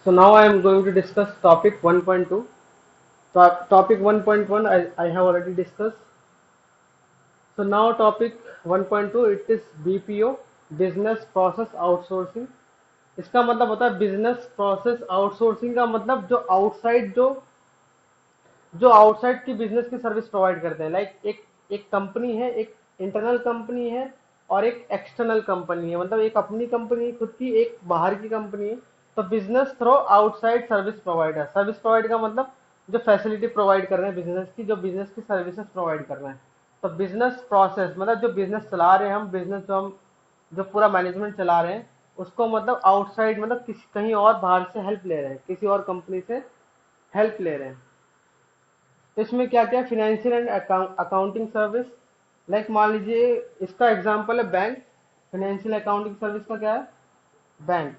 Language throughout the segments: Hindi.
So now I am going to discuss topic 1.2. Topic 1.1 I have already discussed. So now topic 1.2 it is BPO, Business Process Outsourcing. इसका मतलब होता है बिजनेस प्रोसेस आउटसोर्सिंग का मतलब जो आउटसाइड की बिजनेस की सर्विस प्रोवाइड करते हैं। लाइक एक कंपनी है, एक इंटरनल कंपनी है और एक एक्सटर्नल कंपनी है। मतलब एक अपनी कंपनी खुद की, एक बाहर की कंपनी है। तो business through outside service provider, service provide का मतलब जो फैसिलिटी प्रोवाइड कर रहे हैं बिजनेस की, जो बिजनेस की सर्विसेज प्रोवाइड कर रहे हैं। तो बिजनेस प्रोसेस मतलब जो बिजनेस चला रहे हैं हम, बिजनेस जो पूरा मैनेजमेंट चला रहे हैं उसको मतलब आउटसाइड मतलब किसी कहीं और बाहर से हेल्प ले रहे हैं, किसी और कंपनी से हेल्प ले रहे हैं। तो इसमें क्या क्या financial and accounting service. Like मान लीजिए इसका एग्जांपल है बैंक। फिनेंशियल अकाउंटिंग सर्विस का क्या है? बैंक।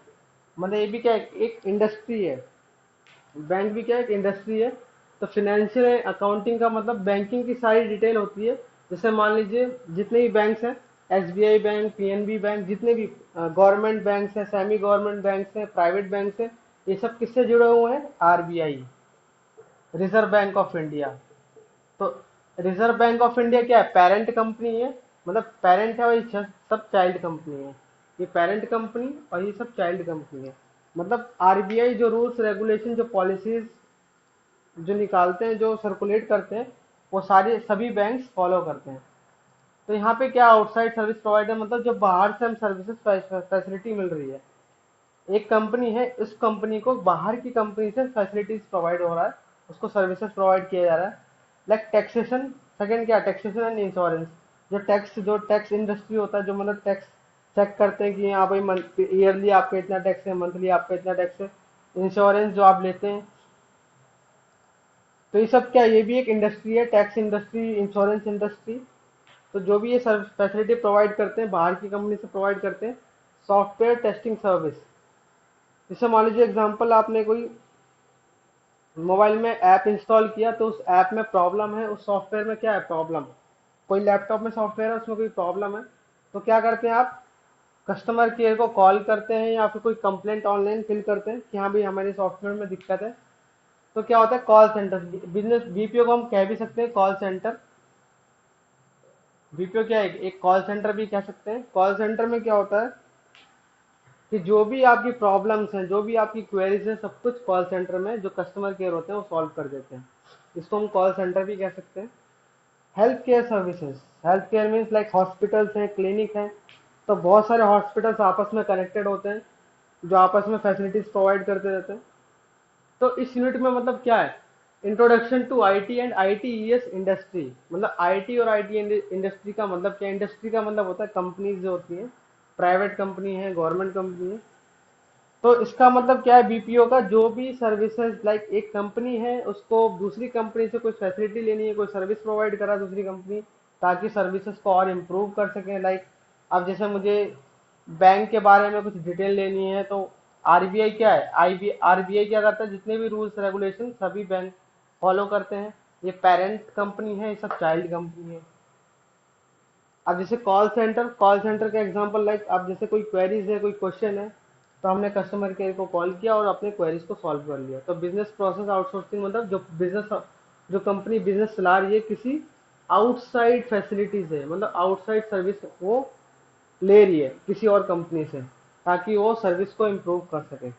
मतलब ये भी क्या है? एक इंडस्ट्री है। बैंक भी क्या है? एक इंडस्ट्री है। तो फिनेंशियल अकाउंटिंग का मतलब बैंकिंग की सारी डिटेल होती है। जैसे मान लीजिए जितने भी बैंक्स हैं, एसबीआई बैंक, पीएनबी बैंक, जितने भी गवर्नमेंट बैंक्स हैं, सेमी गवर्नमेंट बैंक्स हैं, प्राइवेट बैंक्स हैं, ये सब किससे जुड़े हुए हैं? RBI, reserve bank of India. तो रिजर्व बैंक ऑफ इंडिया क्या है? पेरेंट कंपनी है। मतलब पेरेंट है और ये सब चाइल्ड कंपनी है। ये पेरेंट कंपनी और ये सब चाइल्ड कंपनी है। मतलब आरबीआई जो रूल्स रेगुलेशन, जो पॉलिसीज जो निकालते हैं, जो सर्कुलेट करते हैं, वो सारे सभी बैंक्स फॉलो करते हैं। तो यहाँ पे क्या आउटसाइड सर्विस प्रोवाइडर मतलब जो बाहर से हम सर्विसेज फैसिलिटी मिल रही है। एक कंपनी है, इस कंपनी को बाहर की कंपनी से फैसिलिटीज प्रोवाइड हो रहा है, उसको सर्विसेज प्रोवाइड किया जा रहा है। Like taxation. सेकंड क्या? Taxation and insurance. जो टैक्स इंडस्ट्री होता है, जो मतलब टैक्स चेक करते हैं कि यहाँ भाई ईयरली आपका इतना टैक्स है, मंथली आपका इतना टैक्स है। इंश्योरेंस जो आप लेते हैं, तो ये सब क्या? ये भी एक इंडस्ट्री है, टैक्स इंडस्ट्री, इंश्योरेंस इंडस्ट्री। तो जो भी ये सर्विस फैसिलिटी प्रोवाइड करते हैं, बाहर की कंपनी से प्रोवाइड करते हैं। Software testing service. जैसे मान लीजिए एग्जांपल, आपने कोई मोबाइल में ऐप इंस्टॉल किया, तो उस ऐप में प्रॉब्लम है, उस सॉफ्टवेयर में क्या है प्रॉब्लम। कोई लैपटॉप में सॉफ्टवेयर है, उसमें कोई प्रॉब्लम है। तो क्या करते हैं आप? कस्टमर केयर को कॉल करते हैं या फिर कोई कंप्लेंट ऑनलाइन फिल करते हैं कि हाँ भाई हमारे सॉफ्टवेयर में दिक्कत है। तो क्या होता है? Call centre. बिजनेस बीपीओ को हम कह भी सकते हैं कॉल सेंटर। बीपीओ क्या है? एक कॉल सेंटर भी कह सकते हैं। कॉल सेंटर में क्या होता है कि जो भी आपकी प्रॉब्लम्स हैं, जो भी आपकी क्वेरीज हैं, सब कुछ कॉल सेंटर में जो कस्टमर केयर होते हैं वो सॉल्व कर देते हैं। इसको हम कॉल सेंटर भी कह सकते हैं। Health care services. Health care means like hospitals हैं, क्लिनिक हैं। तो बहुत सारे हॉस्पिटल्स आपस में कनेक्टेड होते हैं, जो आपस में फैसिलिटीज प्रोवाइड करते रहते हैं। तो इस यूनिट में मतलब क्या है? Introduction to IT and ITES industry. मतलब आईटी और आईटी इंडस्ट्री का मतलब क्या? इंडस्ट्री का मतलब होता है कंपनीज जो होती हैं, प्राइवेट कंपनी है, गवर्नमेंट कंपनी है। तो इसका मतलब क्या है? बीपीओ का जो भी सर्विसेज, लाइक एक कंपनी है उसको दूसरी कंपनी से कोई फैसिलिटी लेनी है, कोई सर्विस प्रोवाइड करा दूसरी कंपनी, ताकि सर्विसेज को और इम्प्रूव कर सकें। लाइक अब जैसे मुझे बैंक के बारे में कुछ डिटेल लेनी है, तो आरबीआई क्या है? आरबीआई क्या करता है? जितने भी रूल्स रेगुलेशन सभी बैंक फॉलो करते हैं। ये पेरेंट कंपनी है, ये सब चाइल्ड कंपनी है। अब जैसे कॉल सेंटर का एग्जांपल, लाइक अब जैसे कोई क्वेरीज है, कोई क्वेश्चन है, तो हमने कस्टमर केयर को कॉल किया और अपने क्वेरीज को सॉल्व कर लिया। तो बिजनेस प्रोसेस आउटसोर्सिंग मतलब जो कंपनी बिजनेस चला रही है, किसी आउटसाइड फैसिलिटी से, मतलब आउटसाइड सर्विस वो ले रही है किसी और कंपनी से, ताकि वो सर्विस को इम्प्रूव कर सके।